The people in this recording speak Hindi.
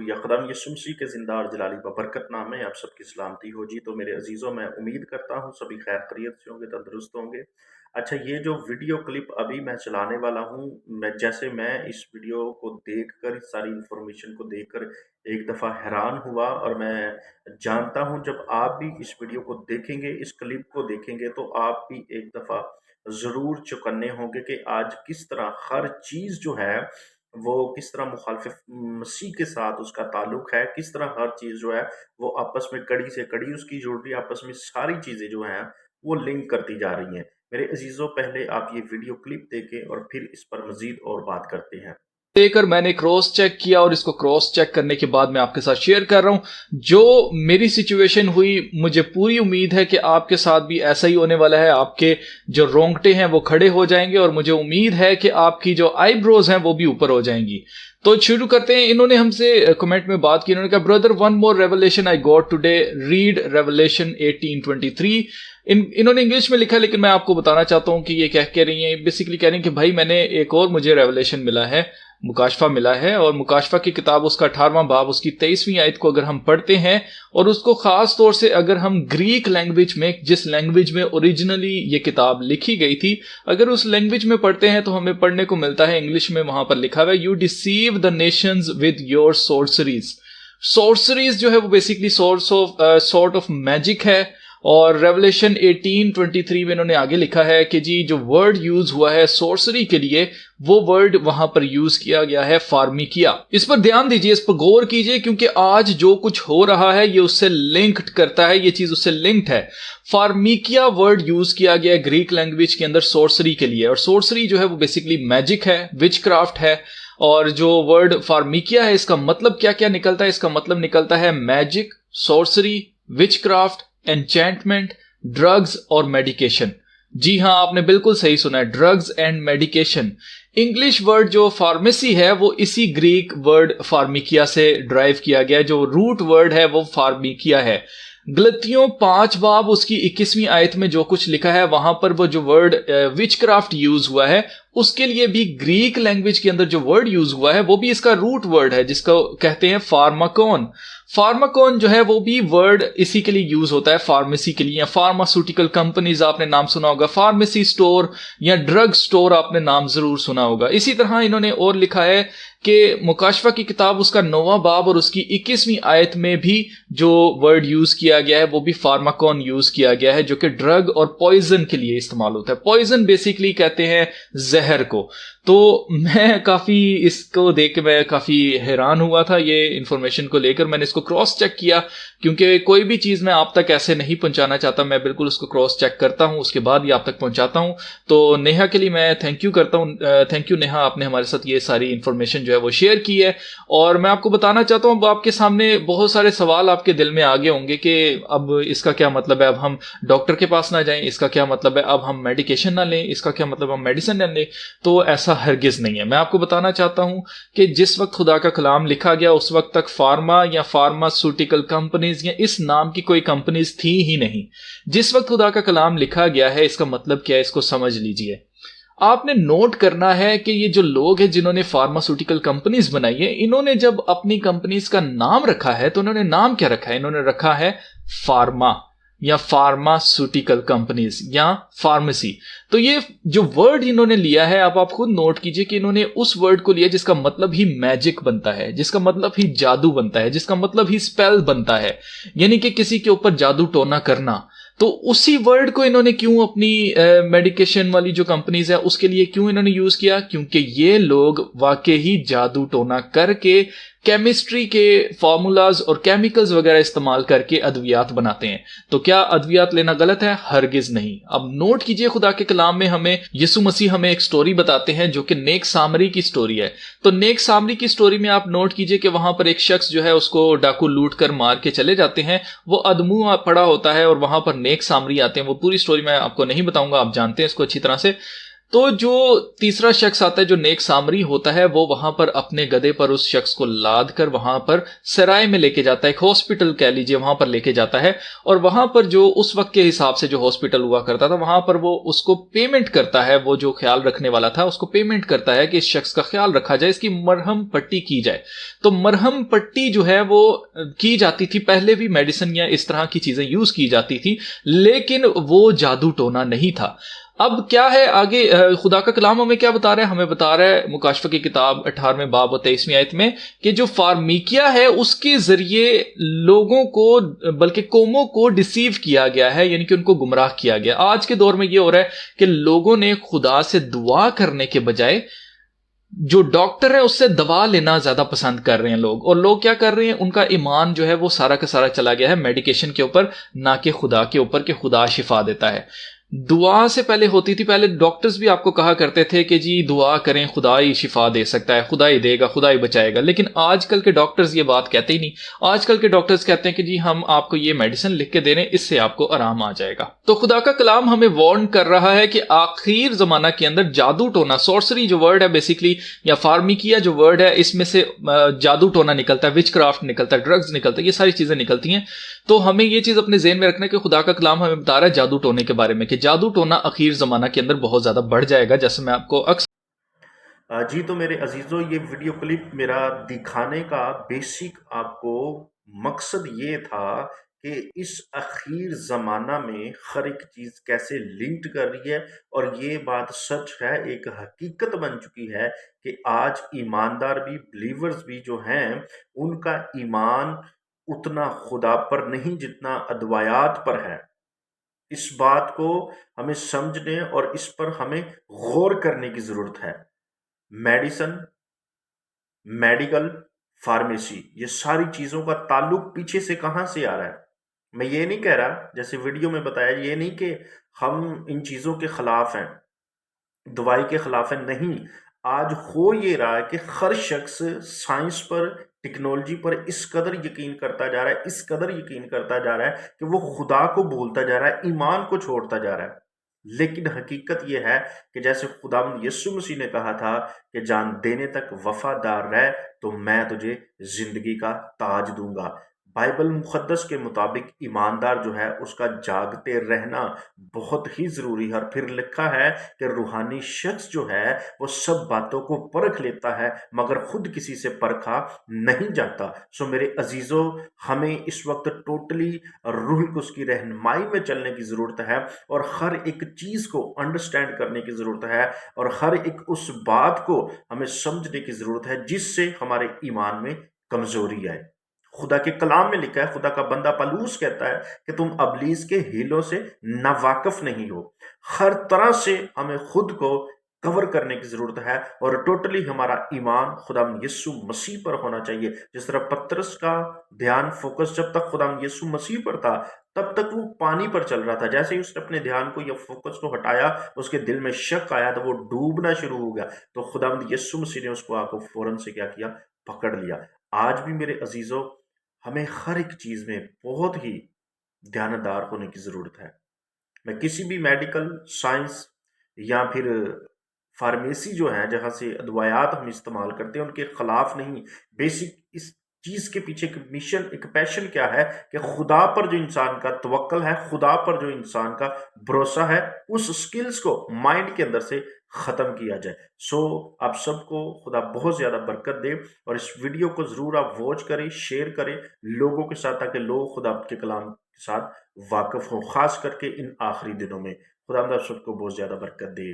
यकदम यसु मसीह के ज़िंदा और जलाली बबरकत नाम है, आप सबकी सलामती हो जी। तो मेरे अज़ीज़ों, मैं उम्मीद करता हूँ सभी खैर खैरियत से होंगे, तंदुरुस्त होंगे। अच्छा, ये जो वीडियो क्लिप अभी मैं चलाने वाला हूँ, मैं इस वीडियो को देखकर, इस सारी इन्फॉर्मेशन को देखकर एक दफ़ा हैरान हुआ, और मैं जानता हूँ जब आप भी इस वीडियो को देखेंगे, इस क्लिप को देखेंगे, तो आप भी एक दफ़ा ज़रूर चौकन्ने होंगे कि आज किस तरह हर चीज़ जो है वो किस तरह मुखालिफ मसीह के साथ उसका ताल्लुक है, किस तरह हर चीज़ जो है वो आपस में कड़ी से कड़ी उसकी जुड़ रही है, आपस में सारी चीज़ें जो हैं वो लिंक करती जा रही हैं। मेरे अजीज़ों, पहले आप ये वीडियो क्लिप देखें और फिर इस पर मज़ीद और बात करते हैं। लेकर मैंने क्रॉस चेक किया और इसको क्रॉस चेक करने के बाद मैं आपके साथ शेयर कर रहा हूं जो मेरी सिचुएशन हुई। मुझे पूरी उम्मीद है कि आपके साथ भी ऐसा ही होने वाला है। आपके जो रोंगटे हैं वो खड़े हो जाएंगे और मुझे उम्मीद है कि आपकी जो आईब्रोज हैं वो भी ऊपर हो जाएंगी। तो शुरू करते हैं। इन्होंने हमसे कमेंट में बात की, इन्होंने कहा brother one more revelation I got today, read revelation 18:23। इन्होंने इंग्लिश में लिखा है, लेकिन मैं आपको बताना चाहता हूं कि ये कह रही हैं, बेसिकली कह रही हैं कि भाई मैंने एक और मुझे रेवलेशन मिला है, मुकाशफा मिला है। और मुकाशफा की किताब उसका 18वां बाब उसकी 23वीं आयत को अगर हम पढ़ते हैं और उसको खास तौर से अगर हम ग्रीक लैंग्वेज में, जिस लैंग्वेज में ओरिजिनली ये किताब लिखी गई थी, अगर उस लैंग्वेज में पढ़ते हैं तो हमें पढ़ने को मिलता है, इंग्लिश में वहां पर लिखा हुआ है, you deceive the nations with your sorceries. Sorceries जो है वो बेसिकली सॉर्ट ऑफ मैजिक है। और रेवलेशन 18:23 में इन्होंने आगे लिखा है कि जी जो वर्ड यूज हुआ है सोर्सरी के लिए, वो वर्ड वहां पर यूज किया गया है फार्मिकिया। इस पर ध्यान दीजिए, इस पर गौर कीजिए, क्योंकि आज जो कुछ हो रहा है ये उससे लिंक्ड करता है, ये चीज उससे लिंक्ड है। फार्मिकिया वर्ड यूज किया गया है ग्रीक लैंग्वेज के अंदर सोर्सरी के लिए, और सोर्सरी जो है वो बेसिकली मैजिक है, विचक्राफ्ट है। और जो वर्ड फार्मिकिया है इसका मतलब क्या क्या निकलता है? इसका मतलब निकलता है मैजिक, सोर्सरी, विचक्राफ्ट, एन्चेंटमेंट, ड्रग्स और मेडिकेशन। जी हां, आपने बिल्कुल सही सुना है, drugs and medication. English word जो फार्मेसी है वो इसी ग्रीक वर्ड फार्मिकिया से ड्राइव किया गया है। जो रूट वर्ड है वो फार्मिकिया है। गलतियों 5 बाब उसकी 21वीं आयत में जो कुछ लिखा है वहां पर वो जो वर्ड विचक्राफ्ट यूज हुआ है, उसके लिए भी ग्रीक लैंग्वेज के अंदर जो वर्ड यूज हुआ है वो भी इसका रूट वर्ड है, जिसको कहते हैं फार्माकोन। फार्माकोन जो है वो भी वर्ड इसी के लिए यूज होता है, फार्मेसी के लिए, या फार्मास्यूटिकल कंपनीज आपने नाम सुना होगा, फार्मेसी स्टोर या ड्रग स्टोर आपने नाम जरूर सुना होगा। इसी तरह इन्होंने और लिखा है कि मुकाशफा की किताब उसका 9वां बाब और उसकी 21वीं आयत में भी जो वर्ड यूज किया गया है वो भी फार्माकोन यूज किया गया है, जो कि ड्रग और पॉइजन के लिए इस्तेमाल होता है। पॉइजन बेसिकली कहते हैं जहर को। तो मैं काफी इसको देख के मैं काफी हैरान हुआ था ये इंफॉर्मेशन को लेकर। मैंने इसको क्रॉस चेक किया, क्योंकि कोई भी चीज मैं आप तक ऐसे नहीं पहुंचाना चाहता, मैं बिल्कुल उसको क्रॉस चेक करता हूं, उसके बाद ही आप तक पहुंचाता हूं। तो नेहा के लिए मैं थैंक यू करता हूं। थैंक यू नेहा, आपने हमारे साथ ये सारी इंफॉर्मेशन जो है वो शेयर की है। और मैं आपको बताना चाहता हूं, अब आपके सामने बहुत सारे सवाल आपके दिल में आ गए होंगे कि अब इसका क्या मतलब है, अब हम डॉक्टर के पास ना जाएं, इसका क्या मतलब है, अब हम मेडिकेशन ना लें, इसका क्या मतलब हम मेडिसिन ना लें। तो ऐसा हरगिज नहीं है। मैं आपको बताना चाहता हूं कि जिस वक्त खुदा का कलाम लिखा गया उस वक्त तक फार्मा या फार्मास्यूटिकल कंपनीज या इस नाम की कोई कंपनीज थी ही नहीं। जिस वक्त खुदा का कलाम लिखा गया है, इसका मतलब क्या है, इसको समझ लीजिए। आपने नोट करना है कि ये जो लोग हैं जिन्होंने फार्मास्यूटिकल कंपनीज बनाई है, इन्होंने जब अपनी कंपनीज का नाम रखा है तो उन्होंने नाम क्या रखा है? इन्होंने रखा है फार्मा या फार्मास्यूटिकल कंपनीज या फार्मेसी। तो ये जो वर्ड इन्होंने लिया है, अब आप खुद नोट कीजिए कि इन्होंने उस वर्ड को लिया जिसका मतलब ही मैजिक बनता है, जिसका मतलब ही जादू बनता है, जिसका मतलब ही स्पेल बनता है, यानी कि किसी के ऊपर जादू टोना करना। तो उसी वर्ड को इन्होंने क्यों अपनी मेडिकेशन वाली जो कंपनीज है उसके लिए क्यों इन्होंने यूज किया? क्योंकि ये लोग वाकई ही जादू टोना करके केमिस्ट्री के फॉर्मूलाज और केमिकल्स वगैरह इस्तेमाल करके अद्वियात बनाते हैं। तो क्या अद्वियात लेना गलत है? हरगिज नहीं। अब नोट कीजिए, खुदा के कलाम में हमें यीशु मसीह हमें एक स्टोरी बताते हैं जो कि नेक सामरी की स्टोरी है। तो नेक सामरी की स्टोरी में आप नोट कीजिए कि वहां पर एक शख्स जो है उसको डाकू लूट कर मार के चले जाते हैं। वो अदमुआ पड़ा होता है और वहां पर नेक सामरी आते हैं। वो पूरी स्टोरी मैं आपको नहीं बताऊंगा, आप जानते हैं इसको अच्छी तरह से। तो जो तीसरा शख्स आता है जो नेक सामरी होता है, वो वहां पर अपने गधे पर उस शख्स को लाद कर वहां पर सराय में लेके जाता है, एक हॉस्पिटल कह लीजिए, वहां पर लेके जाता है। और वहां पर जो उस वक्त के हिसाब से जो हॉस्पिटल हुआ करता था, वहां पर वो उसको पेमेंट करता है, वो जो ख्याल रखने वाला था उसको पेमेंट करता है कि इस शख्स का ख्याल रखा जाए, इसकी मरहम पट्टी की जाए। तो मरहम पट्टी जो है वो की जाती थी, पहले भी मेडिसिन या इस तरह की चीजें यूज की जाती थी, लेकिन वो जादू टोना नहीं था। अब क्या है आगे, खुदा का कलाम हमें क्या बता रहा है? हमें बता रहा है मुकाशफा की किताब 18वें बाब और 23वीं आयत में कि जो फार्मिकिया है उसके जरिए लोगों को, बल्कि कौमों को डिसीव किया गया है, यानी कि उनको गुमराह किया गया। आज के दौर में यह हो रहा है कि लोगों ने खुदा से दुआ करने के बजाय जो डॉक्टर है उससे दवा लेना ज्यादा पसंद कर रहे हैं लोग। और लोग क्या कर रहे हैं, उनका ईमान जो है वो सारा का सारा चला गया है मेडिकेशन के ऊपर, ना कि खुदा के ऊपर, कि खुदा शिफा देता है। दुआ से पहले होती थी, पहले डॉक्टर्स भी आपको कहा करते थे कि जी दुआ करें, खुदा ही शिफा दे सकता है, खुदा ही देगा, खुदा ही बचाएगा। लेकिन आजकल के डॉक्टर्स ये बात कहते ही नहीं। आजकल के डॉक्टर्स कहते हैं कि जी हम आपको ये मेडिसिन लिख के दे रहे हैं, इससे आपको आराम आ जाएगा। तो खुदा का कलाम हमें वार्न कर रहा है कि आखिर जमाना के अंदर जादू टोना, सॉर्सरी जो वर्ड है बेसिकली, या फार्मिकिया जो वर्ड है, इसमें से जादू टोना निकलता है, विच क्राफ्ट निकलता है, ड्रग्स निकलता है, ये सारी चीजें निकलती हैं। तो हमें ये चीज अपने ज़हन में रखना है कि खुदा का कलाम हमें बता रहा है जादू टोने के बारे में, कि जादू टोना आखिर जमाना के अंदर बहुत ज्यादा बढ़ जाएगा, जैसे मैं आपको अक्सर। जी तो मेरे अजीजों, ये वीडियो क्लिप मेरा दिखाने का बेसिक आपको मकसद ये था कि इस अखीर ज़माना में हर एक चीज़ कैसे लिंक्ड कर रही है। और ये बात सच है, एक हकीकत बन चुकी है कि आज ईमानदार भी, बिलीवर्स भी जो हैं, उनका ईमान उतना खुदा पर नहीं जितना अदवायात पर है। इस बात को हमें समझने और इस पर हमें गौर करने की ज़रूरत है। मेडिसन, मेडिकल, फार्मेसी, ये सारी चीज़ों का ताल्लुक पीछे से कहाँ से आ रहा है? मैं ये नहीं कह रहा, जैसे वीडियो में बताया, ये नहीं कि हम इन चीज़ों के खिलाफ हैं, दवाई के खिलाफ है, नहीं। आज हो ये रहा है कि हर शख्स साइंस पर, टेक्नोलॉजी पर इस कदर यकीन करता जा रहा है, इस कदर यकीन करता जा रहा है कि वो खुदा को भूलता जा रहा है, ईमान को छोड़ता जा रहा है। लेकिन हकीकत यह है कि जैसे खुदावंद यीशु मसीह ने कहा था कि जान देने तक वफादार रह तो मैं तुझे जिंदगी का ताज दूंगा। बाइबल मुक़द्दस के मुताबिक ईमानदार जो है उसका जागते रहना बहुत ही ज़रूरी है। और फिर लिखा है कि रूहानी शख्स जो है वो सब बातों को परख लेता है, मगर खुद किसी से परखा नहीं जाता। सो मेरे अजीज़ों, हमें इस वक्त टोटली रूह कुस की रहनुमाई में चलने की ज़रूरत है, और हर एक चीज़ को अंडरस्टैंड करने की ज़रूरत है, और हर एक उस बात को हमें समझने की ज़रूरत है जिससे हमारे ईमान में कमज़ोरी आए। खुदा के कलाम में लिखा है, खुदा का बंदा पलूस कहता है कि तुम अबलीस के हीलों से नावाकिफ नहीं हो। हर तरह से हमें खुद को कवर करने की जरूरत है, और टोटली हमारा ईमान खुदा यीशु मसीह पर होना चाहिए। जिस तरह पतरस का ध्यान, फोकस जब तक खुदा यीशु मसीह पर था, तब तक वो पानी पर चल रहा था। जैसे ही उसने अपने ध्यान को या फोकस को हटाया, उसके दिल में शक आया, तो वो डूबना शुरू हो गया। तो खुदा यीशु मसीह ने उसको आकर फौरन से क्या किया? पकड़ लिया। आज भी मेरे अजीजों, हमें हर एक चीज में बहुत ही ध्यानदार होने की जरूरत है। मैं किसी भी मेडिकल, साइंस या फिर फार्मेसी जो है जहां से अदवायात हम इस्तेमाल करते हैं, उनके खिलाफ नहीं। बेसिक इस चीज के पीछे एक मिशन, एक पैशन क्या है कि खुदा पर जो इंसान का तवक्कल है, खुदा पर जो इंसान का भरोसा है, उस स्किल्स को माइंड के अंदर से खत्म किया जाए। सो आप सबको खुदा बहुत ज्यादा बरकत दे, और इस वीडियो को जरूर आप वॉच करें, शेयर करें लोगों के साथ, ताकि लोग खुदा के कलाम के साथ वाकिफ हो, खास करके इन आखिरी दिनों में। खुदा आप सबको बहुत ज्यादा बरकत दे।